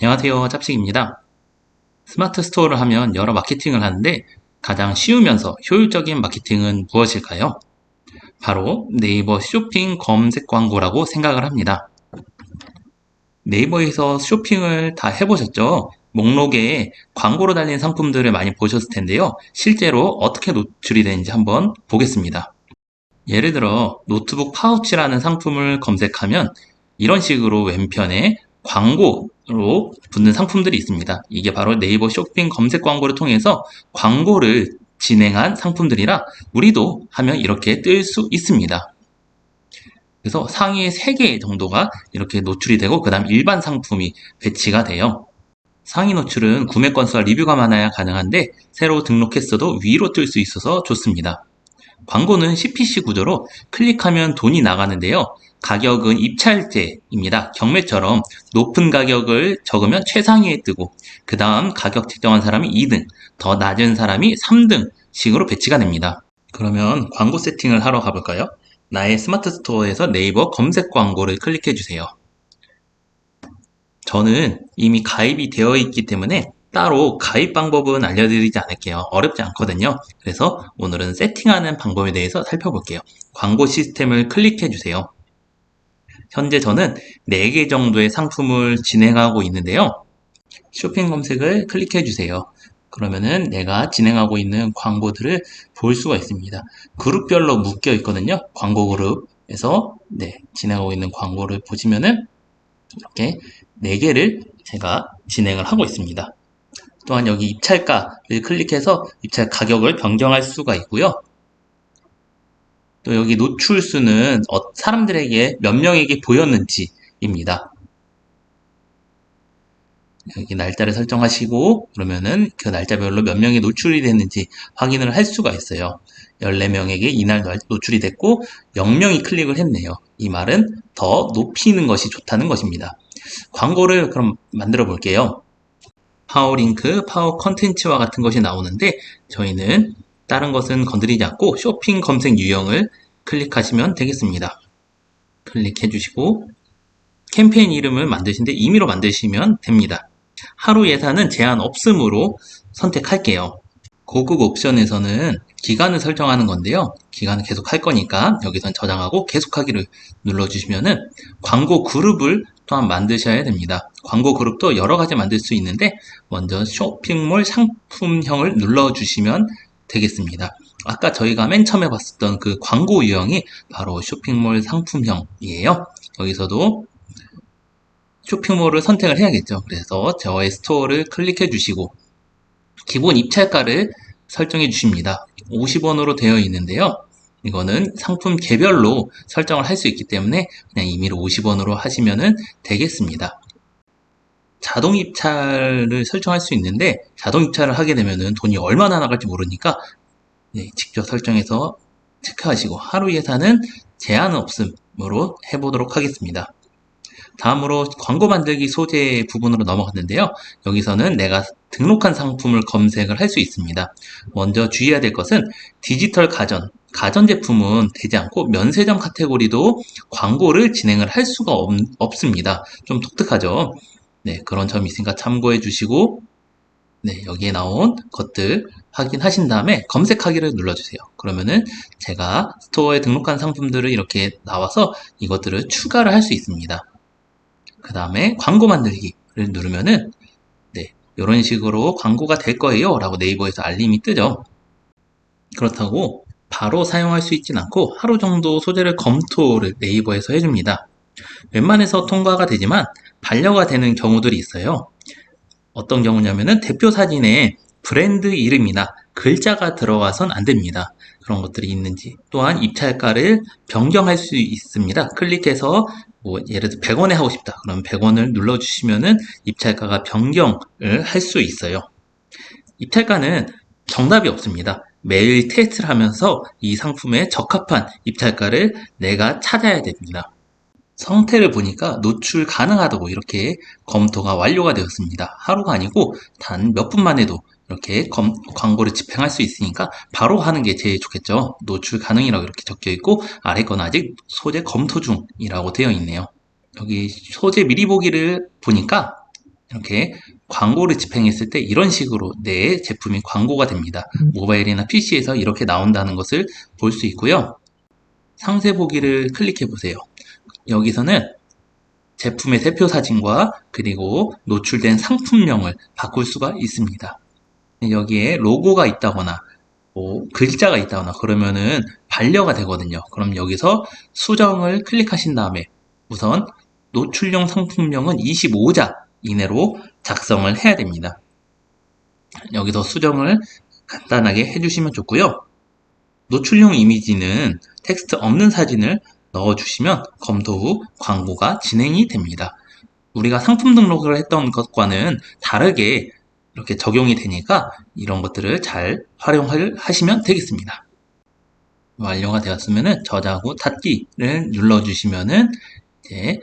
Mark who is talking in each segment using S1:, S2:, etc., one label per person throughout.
S1: 안녕하세요, 짭식입니다. 스마트 스토어를 하면 여러 마케팅을 하는데 가장 쉬우면서 효율적인 마케팅은 무엇일까요? 바로 네이버 쇼핑 검색 광고라고 생각을 합니다. 네이버에서 쇼핑을 다 해보셨죠? 목록에 광고로 달린 상품들을 많이 보셨을 텐데요. 실제로 어떻게 노출이 되는지 한번 보겠습니다. 예를 들어 노트북 파우치라는 상품을 검색하면 이런 식으로 왼편에 광고로 붙는 상품들이 있습니다. 이게 바로 네이버 쇼핑 검색 광고를 통해서 광고를 진행한 상품들이라 우리도 하면 이렇게 뜰 수 있습니다. 그래서 상위 3개 정도가 이렇게 노출이 되고 그 다음 일반 상품이 배치가 돼요. 상위 노출은 구매 건수와 리뷰가 많아야 가능한데 새로 등록했어도 위로 뜰 수 있어서 좋습니다. 광고는 CPC 구조로 클릭하면 돈이 나가는데요. 가격은 입찰제입니다. 경매처럼 높은 가격을 적으면 최상위에 뜨고 그 다음 가격 책정한 사람이 2등, 더 낮은 사람이 3등 식으로 배치가 됩니다. 그러면 광고 세팅을 하러 가볼까요? 나의 스마트 스토어에서 네이버 검색 광고를 클릭해 주세요. 저는 이미 가입이 되어 있기 때문에 따로 가입 방법은 알려드리지 않을게요. 어렵지 않거든요. 그래서 오늘은 세팅하는 방법에 대해서 살펴볼게요. 광고 시스템을 클릭해 주세요. 현재 저는 4개 정도의 상품을 진행하고 있는데요. 쇼핑 검색을 클릭해 주세요. 그러면은 내가 진행하고 있는 광고들을 볼 수가 있습니다. 그룹별로 묶여 있거든요. 광고 그룹에서 진행하고 있는 광고를 보시면은 이렇게 4개를 제가 진행을 하고 있습니다. 또한 여기 입찰가를 클릭해서 입찰 가격을 변경할 수가 있고요. 또 여기 노출수는 사람들에게 몇 명에게 보였는지입니다. 여기 날짜를 설정하시고 그러면은 그 날짜별로 몇 명이 노출이 됐는지 확인을 할 수가 있어요. 14명에게 이날 노출이 됐고 0명이 클릭을 했네요. 이 말은 더 높이는 것이 좋다는 것입니다. 광고를 그럼 만들어 볼게요. 파워 링크, 파워 컨텐츠와 같은 것이 나오는데 저희는 다른 것은 건드리지 않고 쇼핑 검색 유형을 클릭하시면 되겠습니다. 클릭해 주시고 캠페인 이름을 만드신데 임의로 만드시면 됩니다. 하루 예산은 제한 없음으로 선택할게요. 고급 옵션에서는 기간을 설정하는 건데요. 기간을 계속 할 거니까 여기선 저장하고 계속하기를 눌러주시면은 광고 그룹을 또한 만드셔야 됩니다. 광고 그룹도 여러 가지 만들 수 있는데 먼저 쇼핑몰 상품형을 눌러주시면 되겠습니다. 아까 저희가 맨 처음에 봤었던 그 광고 유형이 바로 쇼핑몰 상품형이에요. 여기서도 쇼핑몰을 선택을 해야겠죠. 그래서 저의 스토어를 클릭해 주시고 기본 입찰가를 설정해 주십니다. 50원으로 되어 있는데요. 이거는 상품 개별로 설정을 할 수 있기 때문에 그냥 임의로 50원으로 하시면 되겠습니다. 자동 입찰을 설정할 수 있는데 자동 입찰을 하게 되면 돈이 얼마나 나갈지 모르니까 직접 설정해서 체크하시고 하루 예산은 제한 없음으로 해보도록 하겠습니다. 다음으로 광고 만들기 소재 부분으로 넘어갔는데요. 여기서는 내가 등록한 상품을 검색을 할 수 있습니다. 먼저 주의해야 될 것은 디지털 가전제품은 되지 않고 면세점 카테고리도 광고를 진행을 할 수가 없습니다. 좀 독특하죠? 네, 그런 점이 있으니까 참고해 주시고 여기에 나온 것들 확인하신 다음에 검색하기를 눌러주세요. 그러면은 제가 스토어에 등록한 상품들을 이렇게 나와서 이것들을 추가를 할 수 있습니다. 그 다음에 광고 만들기를 누르면은 이런 식으로 광고가 될 거예요 라고 네이버에서 알림이 뜨죠. 그렇다고 바로 사용할 수 있진 않고 하루 정도 소재를 검토를 네이버에서 해줍니다. 웬만해서 통과가 되지만 반려가 되는 경우들이 있어요. 어떤 경우냐면은 대표 사진에 브랜드 이름이나 글자가 들어가선 안 됩니다. 그런 것들이 있는지. 또한 입찰가를 변경할 수 있습니다. 클릭해서 예를 들어 100원에 하고 싶다. 그럼 100원을 눌러주시면은 입찰가가 변경을 할 수 있어요. 입찰가는 정답이 없습니다. 매일 테스트를 하면서 이 상품에 적합한 입찰가를 내가 찾아야 됩니다. 상태를 보니까 노출 가능하다고 이렇게 검토가 완료가 되었습니다. 하루가 아니고 단 몇 분만 해도 이렇게 광고를 집행할 수 있으니까 바로 하는 게 제일 좋겠죠. 노출 가능이라고 이렇게 적혀 있고 아래 건 아직 소재 검토 중이라고 되어 있네요. 여기 소재 미리 보기를 보니까 이렇게 광고를 집행했을 때 이런 식으로 내 제품이 광고가 됩니다. 모바일이나 PC에서 이렇게 나온다는 것을 볼 수 있고요. 상세 보기를 클릭해 보세요. 여기서는 제품의 대표 사진과 그리고 노출된 상품명을 바꿀 수가 있습니다. 여기에 로고가 있다거나 뭐 글자가 있다거나 그러면은 반려가 되거든요. 그럼 여기서 수정을 클릭하신 다음에 우선 노출용 상품명은 25자 이내로 작성을 해야 됩니다. 여기서 수정을 간단하게 해주시면 좋고요. 노출용 이미지는 텍스트 없는 사진을 넣어주시면 검토 후 광고가 진행이 됩니다. 우리가 상품 등록을 했던 것과는 다르게 이렇게 적용이 되니까 이런 것들을 잘 활용을 하시면 되겠습니다. 완료가 되었으면 저장 후 닫기를 눌러주시면은 이제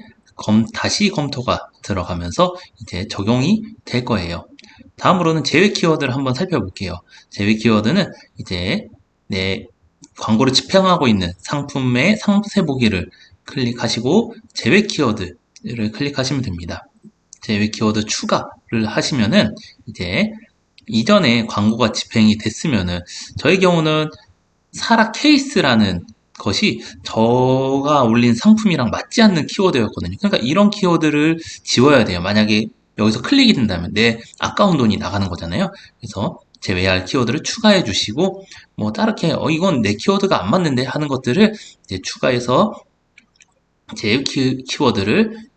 S1: 다시 검토가 들어가면서 이제 적용이 될 거예요. 다음으로는 제외 키워드를 한번 살펴볼게요. 제외 키워드는 이제 내 광고를 집행하고 있는 상품의 상세 보기를 클릭하시고 제외 키워드를 클릭하시면 됩니다. 제외 키워드 추가를 하시면은 이제 이전에 광고가 집행이 됐으면은 저의 경우는 사라 케이스라는 것이 저가 올린 상품이랑 맞지 않는 키워드였거든요. 그러니까 이런 키워드를 지워야 돼요. 만약에 여기서 클릭이 된다면 내 아까운 돈이 나가는 거잖아요. 그래서 제외할 키워드를 추가해 주시고 뭐 다르게 이건 내 키워드가 안 맞는데 하는 것들을 이제 추가해서 제외 키워드를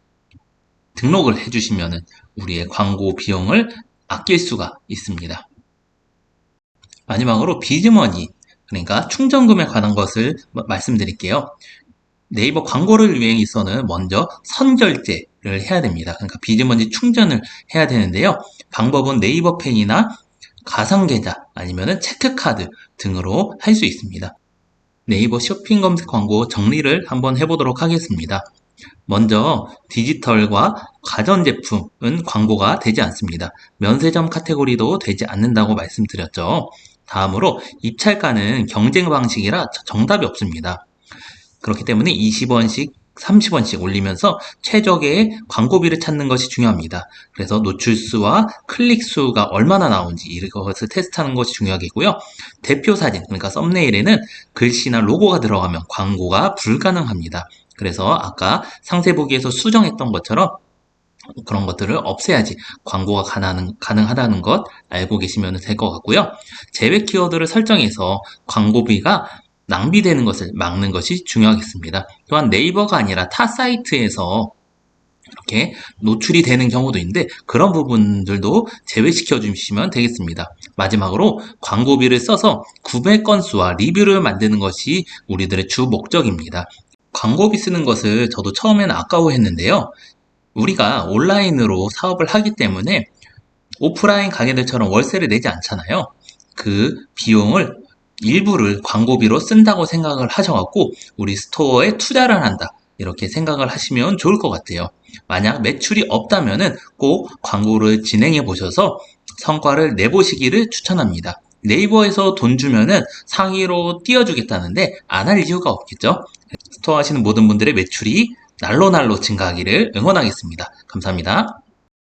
S1: 등록을 해주시면 우리의 광고 비용을 아낄 수가 있습니다. 마지막으로 비즈머니, 그러니까 충전금에 관한 것을 말씀드릴게요. 네이버 광고를 위해서는 먼저 선결제를 해야 됩니다. 그러니까 비즈머니 충전을 해야 되는데요. 방법은 네이버페이나 가상계좌 아니면 체크카드 등으로 할 수 있습니다. 네이버 쇼핑 검색 광고 정리를 한번 해보도록 하겠습니다. 먼저 디지털과 가전제품은 광고가 되지 않습니다. 면세점 카테고리도 되지 않는다고 말씀드렸죠. 다음으로 입찰가는 경쟁 방식이라 정답이 없습니다. 그렇기 때문에 20원씩 30원씩 올리면서 최적의 광고비를 찾는 것이 중요합니다. 그래서 노출수와 클릭수가 얼마나 나오는지 이것을 테스트하는 것이 중요하겠고요. 대표 사진, 그러니까 썸네일에는 글씨나 로고가 들어가면 광고가 불가능합니다. 그래서 아까 상세 보기에서 수정했던 것처럼 그런 것들을 없애야지 광고가 가능하다는 것 알고 계시면 될 것 같고요. 제외 키워드를 설정해서 광고비가 낭비되는 것을 막는 것이 중요하겠습니다. 또한 네이버가 아니라 타 사이트에서 이렇게 노출이 되는 경우도 있는데 그런 부분들도 제외시켜 주시면 되겠습니다. 마지막으로 광고비를 써서 구매 건수와 리뷰를 만드는 것이 우리들의 주 목적입니다. 광고비 쓰는 것을 저도 처음에는 아까워했는데요. 우리가 온라인으로 사업을 하기 때문에 오프라인 가게들처럼 월세를 내지 않잖아요. 그 비용을 일부를 광고비로 쓴다고 생각을 하셔갖고 우리 스토어에 투자를 한다. 이렇게 생각을 하시면 좋을 것 같아요. 만약 매출이 없다면은 꼭 광고를 진행해 보셔서 성과를 내보시기를 추천합니다. 네이버에서 돈 주면은 상위로 띄워주겠다는데 안 할 이유가 없겠죠. 스토어 하시는 모든 분들의 매출이 날로 증가하기를 응원하겠습니다. 감사합니다.